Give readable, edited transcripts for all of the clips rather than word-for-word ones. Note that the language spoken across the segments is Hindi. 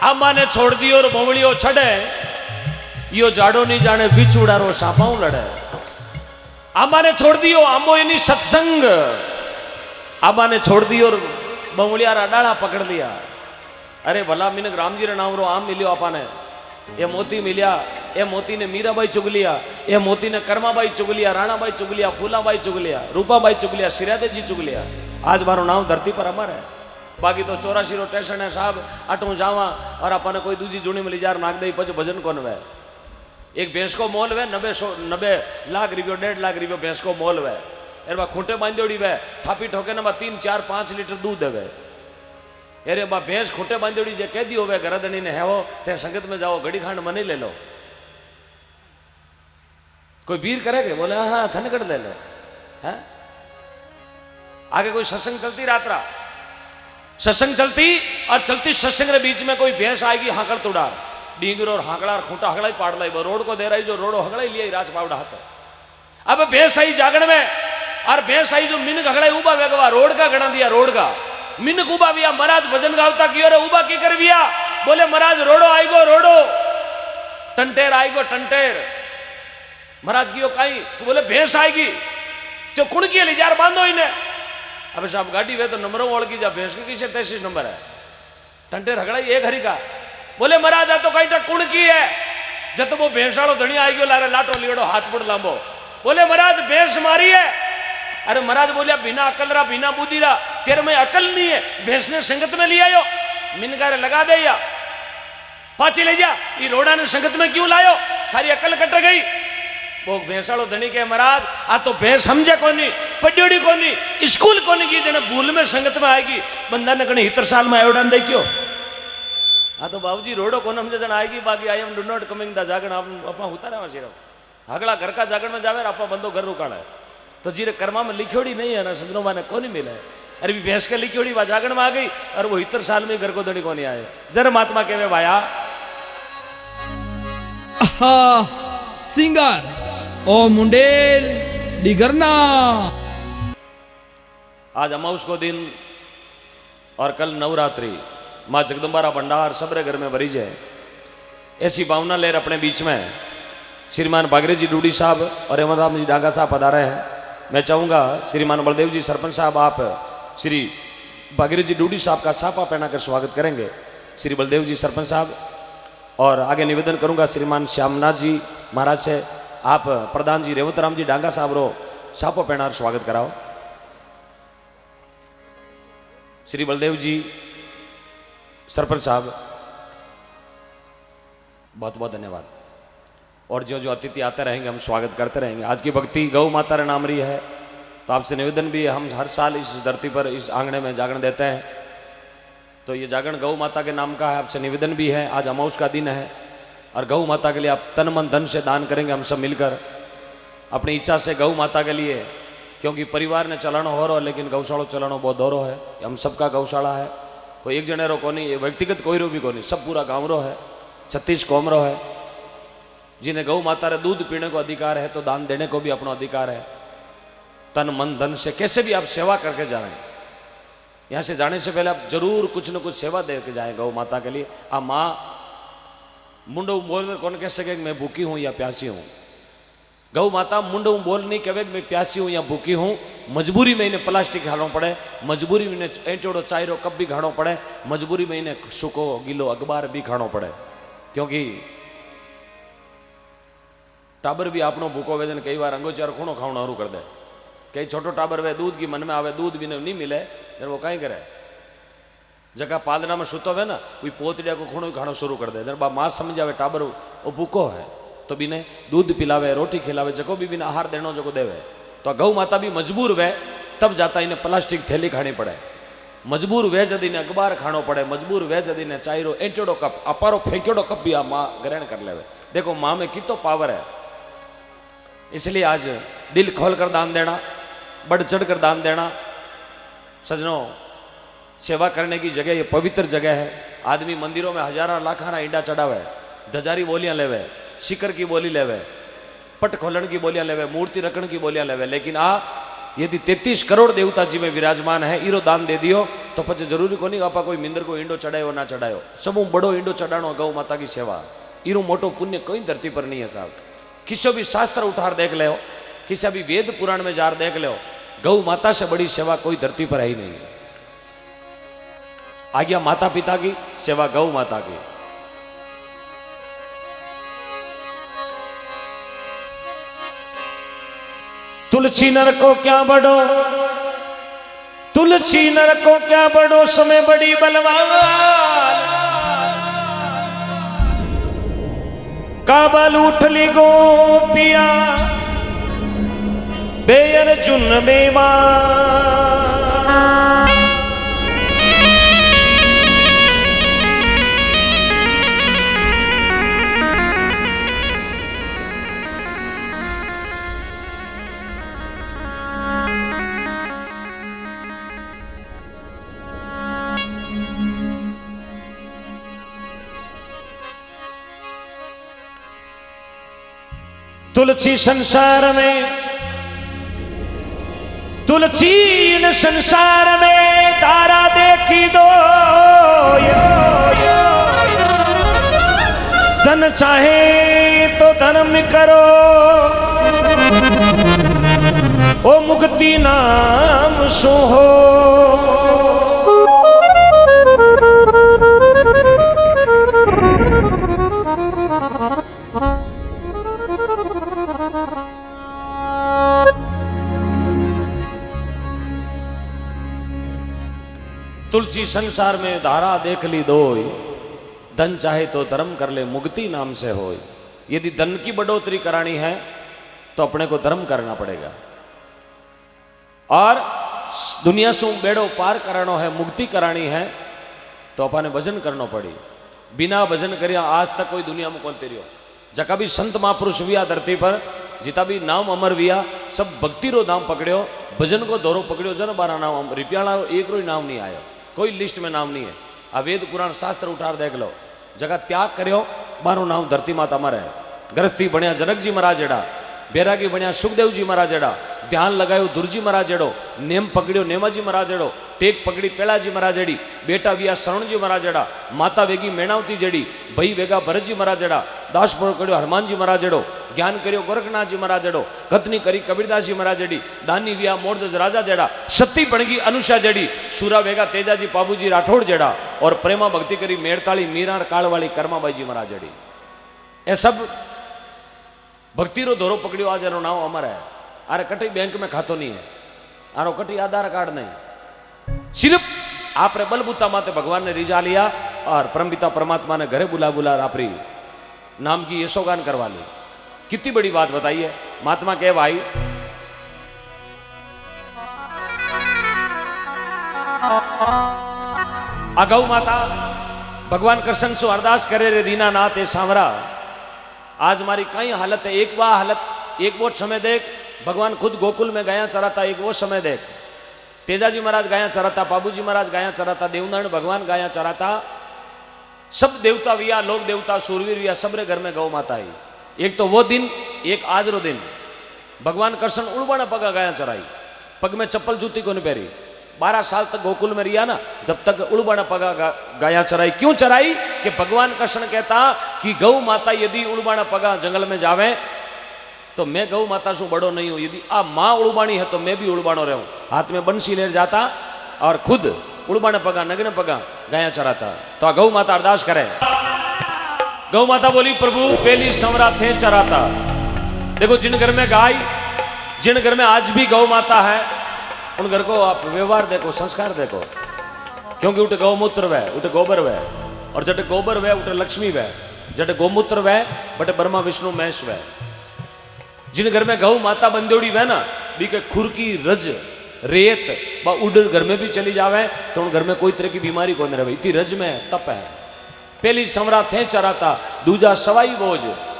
आमा ने छोड़ दियो और भोवड़ियो छड़े, यो जाड़ो नहीं जाने बिछुड़ारो सापाऊ लड़े। आमा ने छोड़ दियो आमो इनी सत्संग, आमा ने छोड़ दियो और बमुड़िया डाला पकड़ लिया। अरे भला मिनक राम जी रे नाम रो आम मिलियो आपा ने, ये मोती मिलिया, ये मोती ने मीराबाई चुग लिया, ये मोती ने कर्माबाई चुग लिया, राणाबाई चुग लिया, फूलाबाई चुग लिया, रूपाबाई चुग लिया, सिरादे जी चुग लिया। आज मारो नाम धरती पर अमर है। बाकी तो 84 रो स्टेशन है साहब, अटू जावा और अपन कोई दूजी जूनी में लिजार नाक दे पछ भजन कौन वे। एक भैंस को मोल वे 90 लाख रुपये 1.5 लाख रुपये भैंस को मोल वे। अरे खूंटे बांधोड़ी वे थापी ठोके ना 3, 4, 5 लीटर दूध देवे। अरे बा भैंस खूंटे बांधोड़ी जे कह दियो वे गरदनी ने है वो ते संगत में जाओ घड़ी खांड मनी ले लो। कोई वीर करेगे बोले हाँ थनगढ़ ले लो है। आगे कोई सत्संग चलती रात्रा, सत्संग चलती और चलती सत्संग के बीच में कोई भैंस आएगी हाकड़ तुड़ा डींगर और हाकड़ा और खूंटा हगड़ा ही पाड़ लाई रोड को दे रही जो रोडो हगड़ा ही लिया राज पावड़ा हाथ। अब भैंस आई जागण में और भैंस आई जो मिनक हगड़ा उबा वेगवा रोड का गणा दिया, रोड का मिनक उबा बिया महाराज भजन गावता की और उबा की कर बिया बोले महाराज रोडो आएगो रोडो, टंटेर आएगो टंटेर। महाराज की कहीं तो बोले भैंस आएगी तो कुण की ले जार बांधो इन्हें। अब साहब गाड़ी वे तो नंबरों ओढ़ की जा भैंस के किसे 33 नंबर है, टंटेर हगड़ा एक हरी का। बोले महाराज आ तो कहीं तक कुण की है जब वो भैंस वालों धनी आएगी लारे लाटो लियोड़ो हाथ पुड़ लांबो। बोले महाराज भैंस मारी है। अरे महाराज बोलिया बिना अकल रहा बिना बुद्धि रहा तेरे में अकल नहीं है, भैंस ने संगत में लिया यो मिनकारे लगा दे या पाची ले जा ये रोड़ा ने संगत में क्यों लायो थारी अकल कट गई। वो भैंसाड़ो धनी के महाराज आ तो भैंस समझे कोनी पड्योड़ी कोनी स्कूल कोनी की जने भूल में संगत में आएगी बंदा ने कहीं 70 साल में आयोडन दे क्यों। हाँ तो बाबूजी रोडो कौन हमसे जन आएगी बाकी I am do not coming the Jagran अपना उतारा सिर्फ हगड़ा घर का जागरण में जावे अपना बंदो घर रुकाड़ा है तो जीरे कर्मा में लिखोड़ी नहीं है ना सजनों माने कौन नहीं मिला है। अरे भी भैंस के लिखोड़ी वह जागरण में आ गई और वो 70 साल में घर को धनी कौन आए। जर महात्मा कहवे भाया सिंगर ओ मुंडेल डिगरना। आज अमावस को दिन और कल नवरात्रि माँ जगदम्बा भंडार सबरे घर में भरी जाए ऐसी भावना लेर अपने बीच में श्रीमान भागरे जी डूडी साहब और हेमंत जी डांगा साहब पधारे हैं। मैं चाहूँगा श्रीमान बलदेव जी सरपंच साहब आप श्री भागरे जी डूडी साहब का साफा पहना कर स्वागत करेंगे श्री बलदेव जी सरपंच साहब। और आगे निवेदन करूँगा श्रीमान श्यामनाथ जी महाराज से आप प्रधान जी रेवत राम जी डांगा साहब रो साफो पहना स्वागत कराओ। श्री बलदेव जी सरपंच साहब बहुत बहुत धन्यवाद। और जो जो अतिथि आते रहेंगे हम स्वागत करते रहेंगे। आज की भक्ति गौ माता रे नाम रही है तो आपसे निवेदन भी हम हर साल इस धरती पर इस आंगने में जागरण देते हैं तो ये जागरण गौ माता के नाम का है। आपसे निवेदन भी है आज अमावस का दिन है और गौ माता के लिए आप तन मन धन से दान करेंगे हम सब मिलकर अपनी इच्छा से गौ माता के लिए, क्योंकि परिवार ने चलाना हो रहा लेकिन गौशाला चलाना बहुत दौरो है। हम सबका गौशाला है, कोई एक जने रो को नहीं, व्यक्तिगत कोई रो भी को नहीं, सब पूरा गाँव रो है, 36 कौम रो है। जिन्हें गौ माता रे दूध पीने को अधिकार है तो दान देने को भी अपना अधिकार है। तन मन धन से कैसे भी आप सेवा करके जा रहे हैं। यहाँ से जाने से पहले आप जरूर कुछ न कुछ सेवा दे के जाए गौ माता के लिए। आप माँ मुंडो बोल कर कौन कह सके मैं भूखी हूँ या प्यासी हूँ। गौ माता मुंडो बोल नहीं कहे मैं प्यासी हूँ या भूखी हूँ। मजबूरी में इन्हें प्लास्टिक खानो पड़े, मजबूरी में इन्हें एंटोड़ो चायरो कप भी खानो पड़े, मजबूरी में इन्हें सुको गीलो अखबार भी खानो पड़े। क्योंकि टाबर भी आपनो भूखो वेदन कई बार अंगोचार खूणो खावण शुरू कर दे। कई छोटो टाबर वे दूध की मन में आवे दूध भी नहीं मिले जब वो कहीं करे जगह पालना में सुतो हुए ना वही पोतड़िया को खूणो खाना शुरू कर दे। जब बा माँ समझ आवे टाबर वो भूखो है तो भी ने दूध पिलावे रोटी खिलावे जको भी बिना आहार देनो जको देवे। तो गौ माता भी मजबूर वे तब जाता इन्हें प्लास्टिक थैली खानी पड़े, मजबूर वे जदी ने अखबार खानो पड़े, मजबूर वे जदी ने चायरो एंटेड़ो कप अपारो फेंकेड़ो कप भी आ माँ ग्रहण कर लेवे। देखो माँ में कितो पावर है। इसलिए आज दिल खोल कर दान देना, बढ़ चढ़ कर दान देना। सजनों सेवा करने की जगह ये पवित्र जगह है। आदमी मंदिरों में हजारों लाखाना ईंडा चढ़ावे, धजारी बोलियां लेवे, शिकर की बोली लेवे, पट खोलन की बोलियां लेवे, मूर्ति रखण की बोलियां लेवे, लेकिन यदि 33 करोड़ देवता जी में विराजमान है इरो दान दे दियो तो पछे जरूरी कोनी आपा कोई मिंदर को ईंडो चढ़ायो ना चढ़ायो, सब बड़ो ईंडो चढ़ाणो गौ माता की सेवा, इरो मोटो पुण्य कोई धरती पर नहीं है साहब। किसी भी शास्त्र उठार देख ले, किसी भी वेद पुराण में जार देख लो, गौ माता से बड़ी सेवा कोई धरती पर है ही नहीं। आज्ञा माता पिता की, सेवा गौ माता की। तुलसी नर को क्या बड़ो, तुलसी नर को क्या बड़ो, समय बड़ी बलवान, काबल उठली गोपिया बेयर चुन बेवा। तुलसी संसार में, तुलसी इन संसार में तारा देखी दो, धन चाहे तो धर्म करो, ओ मुक्ति नाम सो हो। तुलसी संसार में धारा देख ली दोय, धन चाहे तो धर्म कर ले, मुक्ति नाम से होय। यदि धन की बढ़ोतरी करानी है तो अपने को धर्म करना पड़ेगा, और दुनिया से बेड़ो पार करानो है, मुक्ति करानी है तो अपने भजन करना पड़ी। बिना भजन करिया आज तक कोई दुनिया में कौन तेरियो। जका भी संत महापुरुष विया धरती पर, जिता भी नाम अमर विया, सब भक्ति रो नाम पकड़ियो, भजन को दौरो पकड़ियो, जन बारा नाम रिपियाला एक रो नाम नहीं आयो, कोई लिस्ट में नाम नहीं है। आ वेद पुराण शास्त्र उठार देख लो, जगह त्याग करियो बारो नाम धरती माता मर है। गृहस्थी बनिया जनक जी महाराज जेड़ा, बैरागी बनिया सुखदेव जी महाराज जेड़ा, ध्यान लगायो दुरजी महाराज जेड़ो, नेम पकड़ियो नेमाजी महाराज जेड़ो, टेक पकड़ी पेलाजी महाराज जेड़ी, बेटा विया शरण जी महाराज जेड़ा, माता वेगी मेणावती जेड़ी, भाई वेगा भरत जी महाराज जेड़ा, दास पकड़ियो हनुमान जी महाराज जेड़ो, ज्ञान करियो गोरखनाथ जी महाराज जेड़ो, कथनी करी कबीरदास जी महाराज जेड़ी, दानी विया मोरदज राजा जेड़ा, सती बणगी अनुषा जेड़ी, सूरा वेगा तेजाजी पाबूजी राठौड़ जेड़ा, और प्रेमा भक्ति करी मेड़ताली मीरा कालवाली कर्माबाई जी महाराज जेड़ी। ए सब भक्ति रो दौरो पकड़ियो, आज एनो नाम अमर है। अरे कटी बैंक में खातो नहीं है, आरो कटी आधार कार्ड नहीं, सिर्फ आपने बलबूता माते भगवान ने रिझा लिया और परमपिता परमात्मा ने घरे बुला बुला आपरी नाम की यशोगान करवा ली। कितनी बड़ी बात बताइए। महात्मा कहे भाई अगौ माता भगवान कृष्ण सु अरदास करे रे दीनानाथ ए सांवरा, आज हमारी कई हालत है। एक वो समय देख, भगवान खुद गोकुल में गाया चराता, एक वो समय देख, तेजाजी महाराज गाया चराता, बाबूजी महाराज गाया चराता, देवनारायण भगवान गाया चराता, सब देवता विया, लोक देवता, सूरवीर विया, सबरे घर में गौ माता आई। एक तो वो दिन, एक आज रो दिन। भगवान कृष्ण उड़बाना पगा गाया चराई, पग में चप्पल जूती को नहीं पहरी। 12 साल तक गोकुल में रिया ना, जब तक उड़बाना पगा गाया चराई। क्यों चराई? कि भगवान कृष्ण कहता कि गौ माता यदि उड़बाना पगा जंगल में जावे तो मैं गौ माता से बड़ो नहीं हूं, यदि आ माँ उड़बाणी है तो मैं भी उड़बाणो रहूं। हाथ में बंसी ले जाता और खुद उड़बाना पगा नग्न पगा गाया चराता। तो आ गौ माता अरदास करे। गौ माता बोली प्रभु पहली संवरा थे चराता। देखो जिन घर में गाय, जिन घर में आज भी गौ माता है, उन घर को आप व्यवहार देखो, संस्कार देखो, क्योंकि उठे गौमूत्र वह, उठे गोबर वह, और जटे गोबर वह उठे लक्ष्मी वह, जटे गौमूत्र वह बटे ब्रह्मा विष्णु महेश वह। जिन घर में गौ माता बंदोड़ी वह ना, बी के खुरकी रज रेत बा उड़ घर में भी चली जावे तो उन घर में कोई तरह की बीमारी कौन रहे। इतनी रज में तप है। पहली समरा थे चराता, दूजा सवाई बोझ।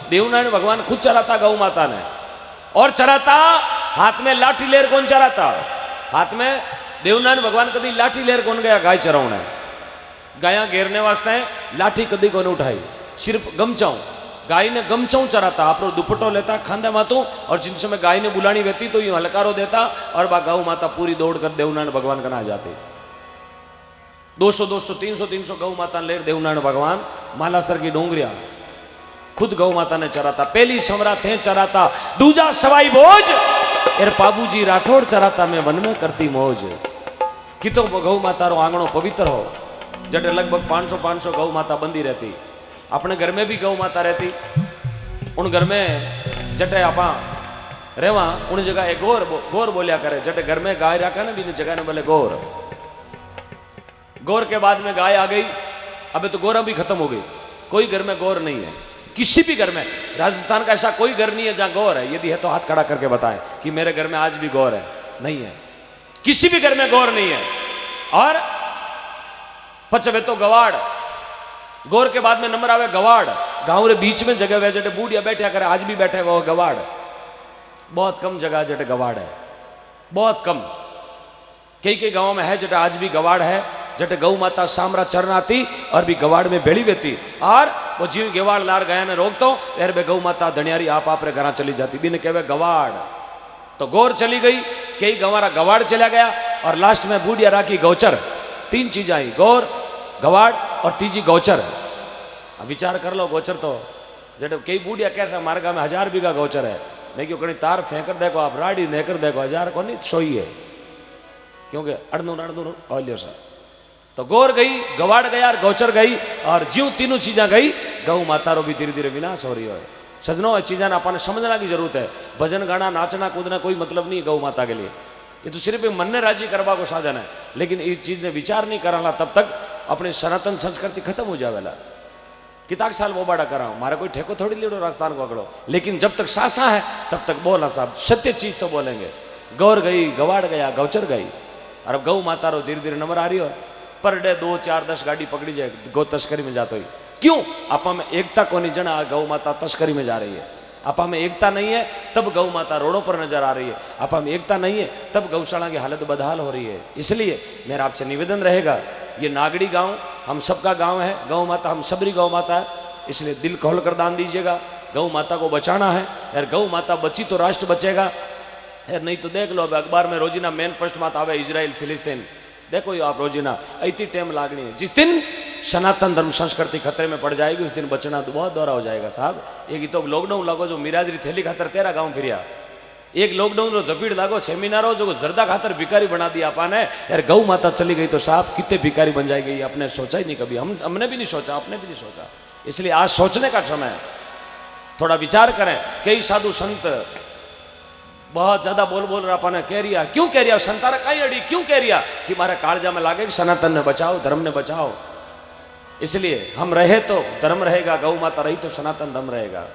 देवनारायण भगवान खुद चराता गौ माता ने, और चराता हाथ में लाठी लेर कौन चराता। हाथ में देवनारायण भगवान कभी लाठी लेर कौन गया गाय चराउने, गाया घेरने वास्ते लाठी कभी कौन उठाई, सिर्फ गमचाऊ। गाय ने गमचाऊ चराता, आप दुपट्टो लेता खांदे मातो, और जिन समय गाय ने बुलानी रहती तो यूं हलकारो देता, और बा गौ माता पूरी दौड़ कर देवनारायण भगवान का ना जाती। 200 200 300 300 गौ माता लेर देवनारायण भगवान मालासर की डोंगरिया खुद गौ माता ने चराता। पहली समरा थे चराता, दूजा सवाई बोझ एर पाबूजी राठौड़ चराता, मैं वन में करती मौज। कि तो गौ माता रो आंगणो पवित्र हो, जटे लगभग 500 गौ माता बंदी रहती। अपने घर में भी गौ माता रहती, उन घर में जटे आपा रेवा उन जगह एक गोर बोलिया करे। जटे घर में गाय रखा ना भी जगह ने बोले गोर। गौर के बाद में गाय आ गई, अबे तो गौरा भी खत्म हो गई, कोई घर में गौर नहीं है। किसी भी घर में, राजस्थान का ऐसा कोई घर नहीं है जहां गौर है। यदि है तो हाथ खड़ा करके बताएं कि मेरे घर में आज भी गौर है। नहीं है, किसी भी घर में गौर नहीं है। और पचवे तो गवाड़, गौर के बाद में नंबर आवे गवाड़। गांव रे बीच में जगह वे जटे बूढ़िया बैठा करे, आज भी बैठे वो गवाड़। बहुत कम जगह जटे गवाड़ है, बहुत कम। कई गांवों में है जटे आज भी गवाड़ है। जटे गौ माता सामरा चरण आती और भी गवाड़ में बेड़ी वेती, और वो जीव गेवाड़ लार गया ने रोकतो यार बे गौ माता धनियारी आप रे घर चली जाती। बिन कहवे गवाड़ तो गौर चली गई, कई गंवारा गवाड़ चला गया, और लास्ट में बूढ़िया राखी गौचर। 3 चीज आई, गौर, गवाड़ और तीजी गौचर। अब विचार कर लो, गौचर तो जटे कई बूढ़िया कैसा हमारे गाँव में 1000 बीघा गौचर है। मैं क्यों कहीं तार फेंक कर देखो, आप राड़ी देकर देखो, 1000 को नहीं सोई है, क्योंकि अड़नू ऑलियो सा। तो गौर गई, गवाड़ गया और गौचर गई, और ज्यों तीनों चीजा गई, गौ माता रो भी धीरे धीरे विनाश हो रही है। सजनों चीजा अपन समझना की जरूरत है। भजन गाना नाचना कूदना कोई मतलब नहीं है गौ माता के लिए, ये तो सिर्फ मन ने राजी करवा को साधन है। लेकिन इस चीज ने विचार नहीं कराला तब तक अपनी सनातन संस्कृति खत्म हो जावेला। किताक साल वो बाड़ा कराओ, मारा कोई ठेको थोड़ी लीडो राजस्थान को अकड़ो, लेकिन जब तक सासा है तब तक बोला साहब सत्य चीज तो बोलेंगे। गौर गई, गवाड़ गया, गौचर गई, और अब गौ माता रो धीरे धीरे नंबर आ रही हो। पर डे 2 4 10 गाड़ी पकड़ी जाए गौ तस्करी में जाते ही। क्यों? आपा में एकता को नहीं जना, गौ माता तस्करी में जा रही है। आपा में एकता नहीं है तब गौ माता रोडों पर नजर आ रही है। आपा में एकता नहीं है तब गौशाला की हालत बदहाल हो रही है। इसलिए मेरा आपसे निवेदन रहेगा, ये नागड़ी गांव हम सबका गांव है, गौ माता हम सबरी गौ माता है, इसलिए दिल खोल कर दान दीजिएगा। गौ माता को बचाना है यार, गौ माता बची तो राष्ट्र बचेगा यार, नहीं तो देख लो अखबार में रोजीना मेन पोस्ट माता आवे इजराइल फिलिस्तीन, देखो ये आप रोजीना इतनी टाइम लागनी है। जिस दिन सनातन धर्म संस्कृति खतरे में पड़ जाएगी उस दिन बचना तो बहुत दौरा हो जाएगा साहब। एक तो लॉकडाउन लागो जो मिराजरी थैली खातर तेरा गांव फिरिया, एक लॉकडाउन रो जपीड़ लागो सेमिनारो जो जर्दा खातर भिकारी बना दिया अपन है यार। गौ माता चली गई तो साहब कितने भिकारी बन जाएगी, ये आपने सोचा ही नहीं कभी, हमने भी नहीं सोचा, आपने भी नहीं सोचा। इसलिए आज सोचने का समय है, थोड़ा विचार करें। कई साधु संत बहुत ज्यादा बोल रहा अपन कह रिया, क्यों कह रिया संतारा कई अड़ी क्यों कह रिया कि हमारे कालजा में लागे कि सनातन ने बचाओ, धर्म ने बचाओ। इसलिए हम रहे तो धर्म रहेगा, गौ माता रही तो सनातन धर्म रहेगा।